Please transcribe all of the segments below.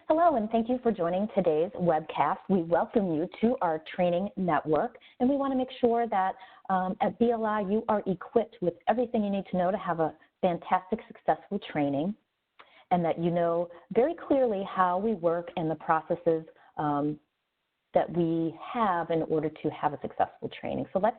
Hello, and thank you for joining today's webcast. We welcome you to our training network, and we want to make sure that at BLI you are equipped with everything you need to know to have a fantastic, successful training, and that you know very clearly how we work and the processes that we have in order to have a successful training. So let's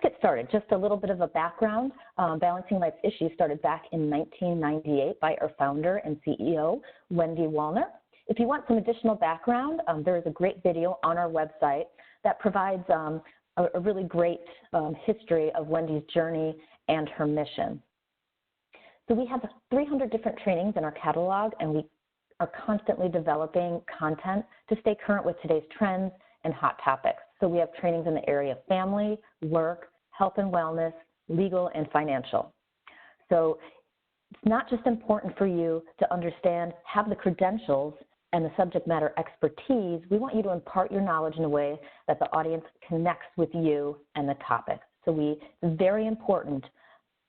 get started. Just a little bit of a background. Balancing Life's Issues started back in 1998 by our founder and CEO, Wendy Wollner. If you want some additional background, there is a great video on our website that provides a really great history of Wendy's journey and her mission. So we have 300 different trainings in our catalog, and we are constantly developing content to stay current with today's trends and hot topics. So we have trainings in the area of family, work, health and wellness, legal, and financial. So it's not just important for you to understand, have the credentials and the subject matter expertise. We want you to impart your knowledge in a way that the audience connects with you and the topic. So it's very important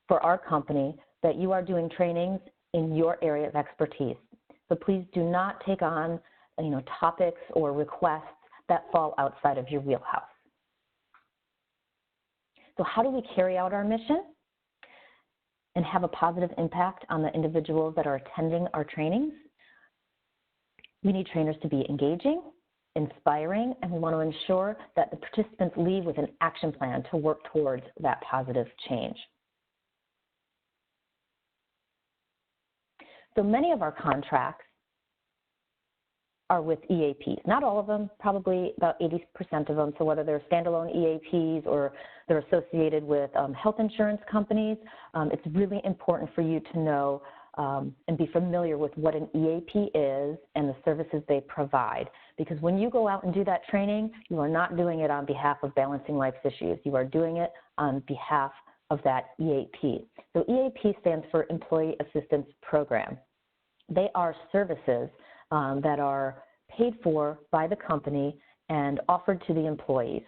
for our company that you are doing trainings in your area of expertise. So please do not take on, topics or requests that fall outside of your wheelhouse. So how do we carry out our mission and have a positive impact on the individuals that are attending our trainings? We need trainers to be engaging, inspiring, and we want to ensure that the participants leave with an action plan to work towards that positive change. So many of our contracts are with EAPs. Not all of them, probably about 80% of them. So whether they're standalone EAPs or they're associated with health insurance companies, it's really important for you to know and be familiar with what an EAP is and the services they provide. Because when you go out and do that training, you are not doing it on behalf of Balancing Life's Issues. You are doing it on behalf of that EAP. So EAP stands for Employee Assistance Program. They are services that are paid for by the company and offered to the employees.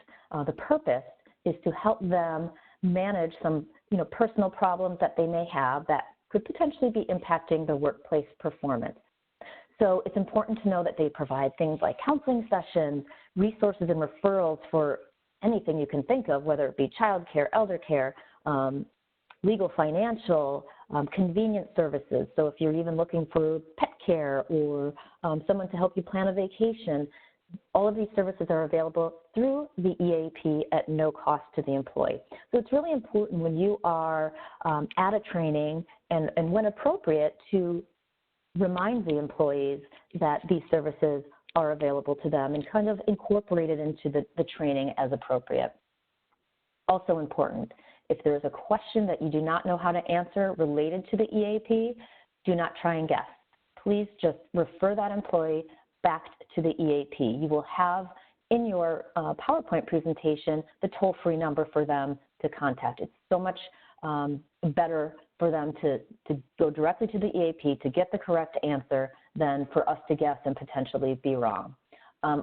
The purpose is to help them manage some personal problems that they may have that could potentially be impacting their workplace performance. So it's important to know that they provide things like counseling sessions, resources and referrals for anything you can think of, whether it be child care, elder care, legal, financial, convenience services. So if you're even looking for pet care or someone to help you plan a vacation, all of these services are available through the EAP at no cost to the employee. So it's really important when you are at a training and when appropriate to remind the employees that these services are available to them and kind of incorporate it into the training as appropriate. Also important, if there is a question that you do not know how to answer related to the EAP, do not try and guess. Please just refer that employee back to the EAP. You will have in your PowerPoint presentation the toll-free number for them to contact. It's so much better for them to go directly to the EAP to get the correct answer than for us to guess and potentially be wrong.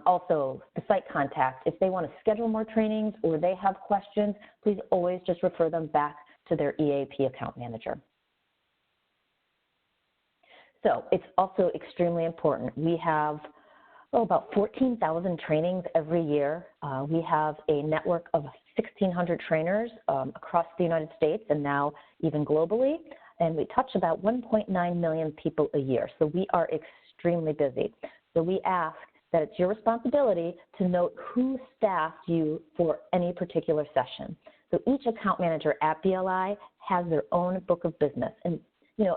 Also, the site contact, if they want to schedule more trainings or they have questions, please always just refer them back to their EAP account manager. So it's also extremely important. We have about 14,000 trainings every year. We have a network of 1,600 trainers across the United States and now even globally, and we touch about 1.9 million people a year. So we are extremely busy. So we ask that it's your responsibility to note who staffed you for any particular session. So each account manager at BLI has their own book of business. And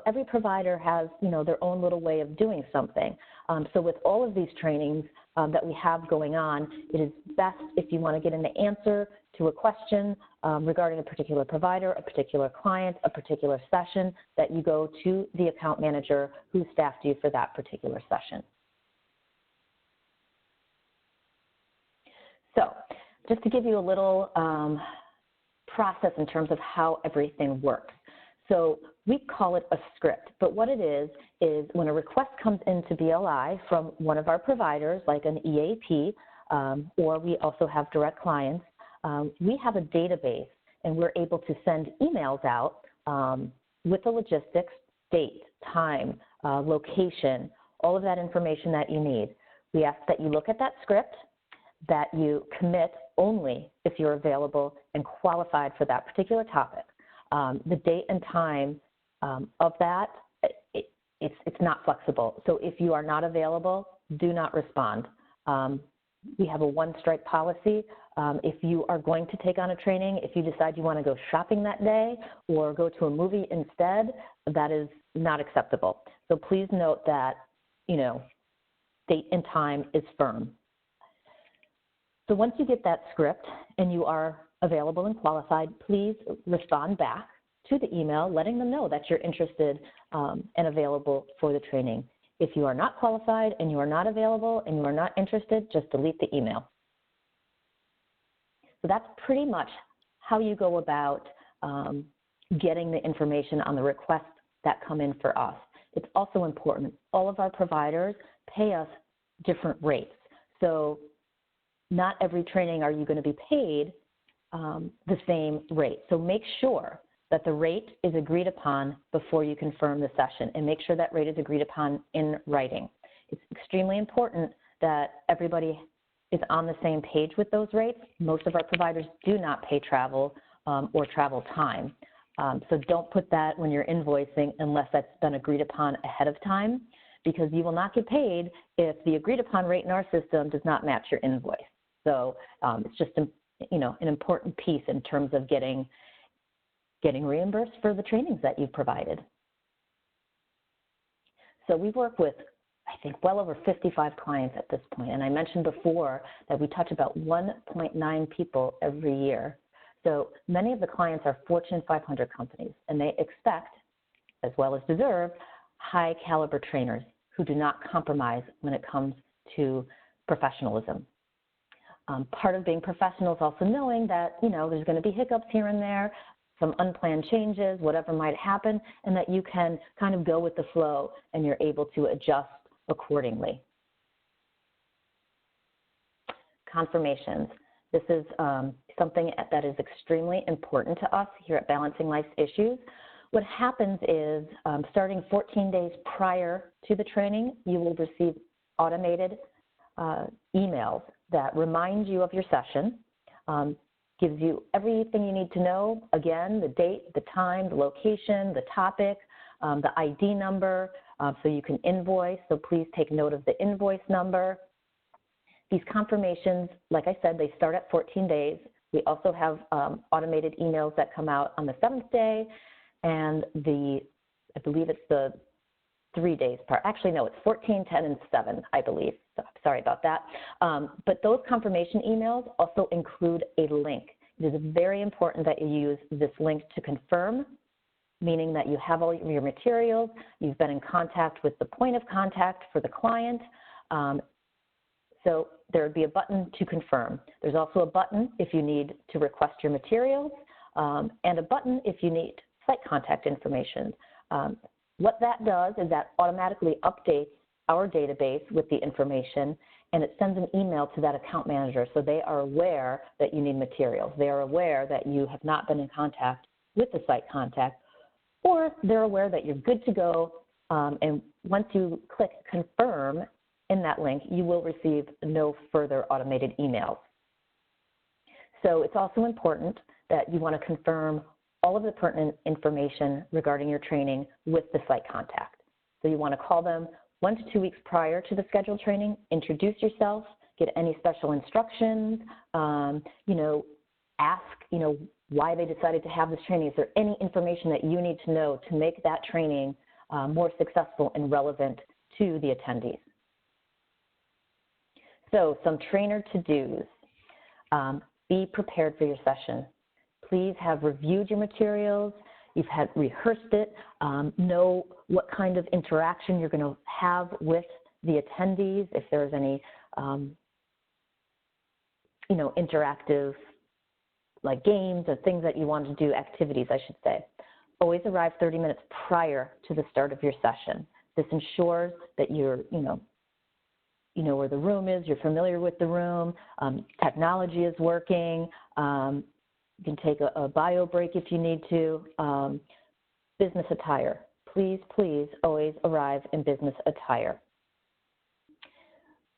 every provider has their own little way of doing something. So with all of these trainings that we have going on, it is best if you want to get an answer to a question regarding a particular provider, a particular client, a particular session, that you go to the account manager who staffed you for that particular session. So just to give you a little process in terms of how everything works. So we call it a script, but what it is when a request comes into BLI from one of our providers, like an EAP, or we also have direct clients, we have a database and we're able to send emails out with the logistics, date, time, location, all of that information that you need. We ask that you look at that script, that you commit only if you're available and qualified for that particular topic. The date and time of that, it's not flexible. So if you are not available, do not respond. We have a one-strike policy. If you are going to take on a training, if you decide you want to go shopping that day or go to a movie instead, that is not acceptable. So please note that, date and time is firm. So once you get that script and you are available and qualified, please respond back to the email letting them know that you're interested and available for the training. If you are not qualified and you are not available and you are not interested, just delete the email. So that's pretty much how you go about getting the information on the requests that come in for us. It's also important, all of our providers pay us different rates. So not every training are you going to be paid the same rate. So make sure that the rate is agreed upon before you confirm the session, and make sure that rate is agreed upon in writing. It's extremely important that everybody is on the same page with those rates. Most of our providers do not pay travel or travel time. So don't put that when you're invoicing unless that's been agreed upon ahead of time, because you will not get paid if the agreed upon rate in our system does not match your invoice. So it's just an important piece in terms of getting reimbursed for the trainings that you've provided. So we work with, I think, well over 55 clients at this point. And I mentioned before that we touch about 1.9 people every year. So many of the clients are Fortune 500 companies, and they expect, as well as deserve, high caliber trainers who do not compromise when it comes to professionalism. Part of being professional is also knowing that, there's going to be hiccups here and there, some unplanned changes, whatever might happen, and that you can kind of go with the flow and you're able to adjust accordingly. Confirmations. This is something that is extremely important to us here at Balancing Life's Issues. What happens is starting 14 days prior to the training, you will receive automated emails that remind you of your session, gives you everything you need to know. Again, the date, the time, the location, the topic, the ID number, so you can invoice. So please take note of the invoice number. These confirmations, like I said, they start at 14 days. We also have automated emails that come out on the 7th day, and I believe it's the 3 days part. Actually, no, it's 14, 10, and 7, I believe. So, sorry about that. But those confirmation emails also include a link. It is very important that you use this link to confirm, meaning that you have all your materials, you've been in contact with the point of contact for the client. So there would be a button to confirm. There's also a button if you need to request your materials, and a button if you need site contact information. What that does is that automatically updates our database with the information, and it sends an email to that account manager, so they are aware that you need materials. They are aware that you have not been in contact with the site contact, or they're aware that you're good to go, and once you click confirm in that link, you will receive no further automated emails. So it's also important that you want to confirm all of the pertinent information regarding your training with the site contact. So you want to call them 1 to 2 weeks prior to the scheduled training, introduce yourself, get any special instructions, ask, why they decided to have this training. Is there any information that you need to know to make that training more successful and relevant to the attendees? So some trainer to-dos. Be prepared for your session. Please have reviewed your materials. You've rehearsed it. Know what kind of interaction you're going to have with the attendees. If there's any, interactive like games or things that you want to do, activities, I should say. Always arrive 30 minutes prior to the start of your session. This ensures that you're, you know where the room is, you're familiar with the room, technology is working, you can take a bio break if you need to. Business attire. Please, please always arrive in business attire.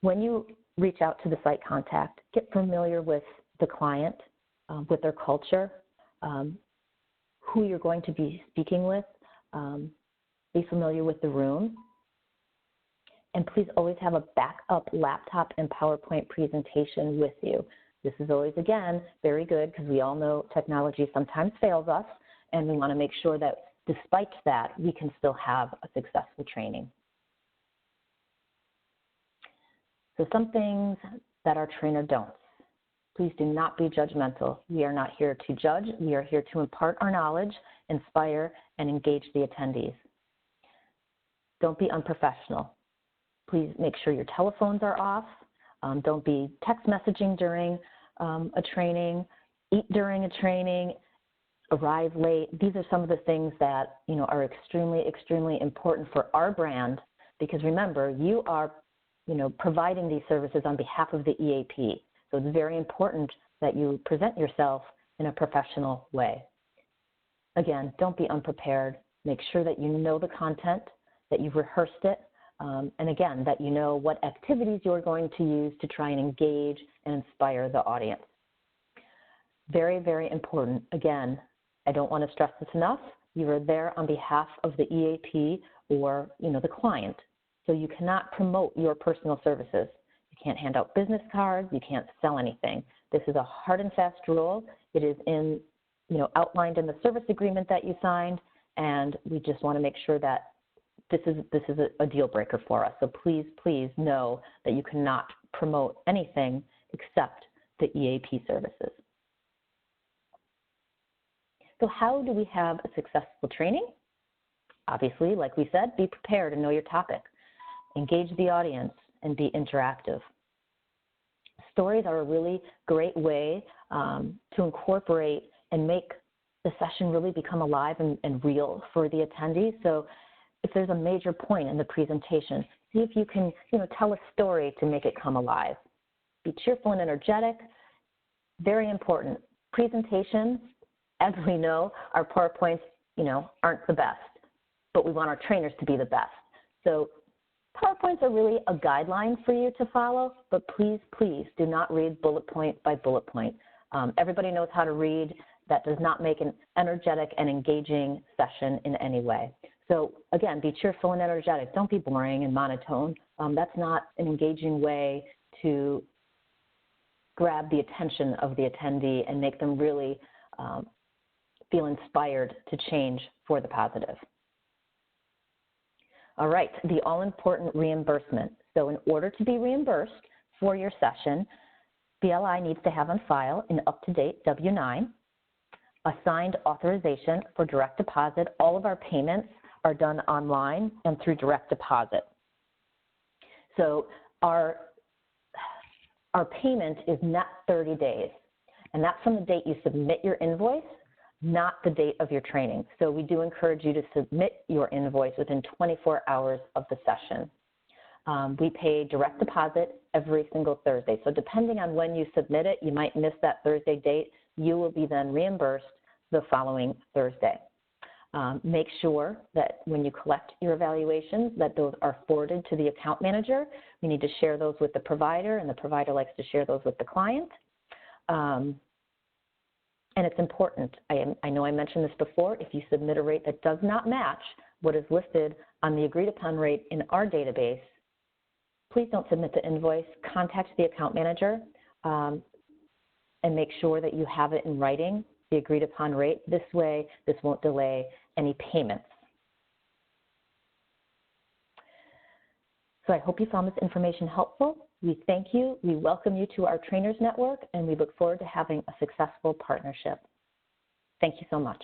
When you reach out to the site contact, get familiar with the client, with their culture, who you're going to be speaking with, be familiar with the room, and please always have a backup laptop and PowerPoint presentation with you. This is always, again, very good because we all know technology sometimes fails us, and we want to make sure that despite that, we can still have a successful training. So some things that our trainer don't. Please do not be judgmental. We are not here to judge. We are here to impart our knowledge, inspire, and engage the attendees. Don't be unprofessional. Please make sure your telephones are off. Don't be text messaging during a training, eat during a training, arrive late. These are some of the things that are extremely, extremely important for our brand, because remember, you are providing these services on behalf of the EAP. So it's very important that you present yourself in a professional way. Again, don't be unprepared. Make sure that you know the content, that you've rehearsed it, and again, that you know what activities you're going to use to try and engage and inspire the audience. Very, very important. Again, I don't want to stress this enough. You are there on behalf of the EAP or the client. So you cannot promote your personal services. You can't hand out business cards. You can't sell anything. This is a hard and fast rule. It is outlined in the service agreement that you signed, and we just want to make sure that this is a deal breaker for us. So please, please know that you cannot promote anything except the EAP services. So how do we have a successful training? Obviously, like we said, be prepared and know your topic. Engage the audience and be interactive. Stories are a really great way to incorporate and make the session really become alive and real for the attendees. So if there's a major point in the presentation, see if you can tell a story to make it come alive. Be cheerful and energetic. Very important. Presentations, as we know, our PowerPoints aren't the best, but we want our trainers to be the best. So PowerPoints are really a guideline for you to follow, but please, please do not read bullet point by bullet point. Everybody knows how to read. That does not make an energetic and engaging session in any way. So again, be cheerful and energetic. Don't be boring and monotone. That's not an engaging way to grab the attention of the attendee and make them really feel inspired to change for the positive. All right, the all-important reimbursement. So in order to be reimbursed for your session, BLI needs to have on file an up-to-date W-9, a signed authorization for direct deposit. All of our payments are done online and through direct deposit. So our payment is net 30 days, and that's from the date you submit your invoice, not the date of your training. So we do encourage you to submit your invoice within 24 hours of the session. We pay direct deposit every single Thursday. So depending on when you submit it, you might miss that Thursday date. You will be then reimbursed the following Thursday. Make sure that when you collect your evaluations, that those are forwarded to the account manager. We need to share those with the provider, and the provider likes to share those with the client. And it's important. I know I mentioned this before. If you submit a rate that does not match what is listed on the agreed upon rate in our database, please don't submit the invoice. Contact the account manager and make sure that you have it in writing, the agreed upon rate. This way, this won't delay any payments. So I hope you found this information helpful. We thank you, we welcome you to our Trainers Network, and we look forward to having a successful partnership. Thank you so much.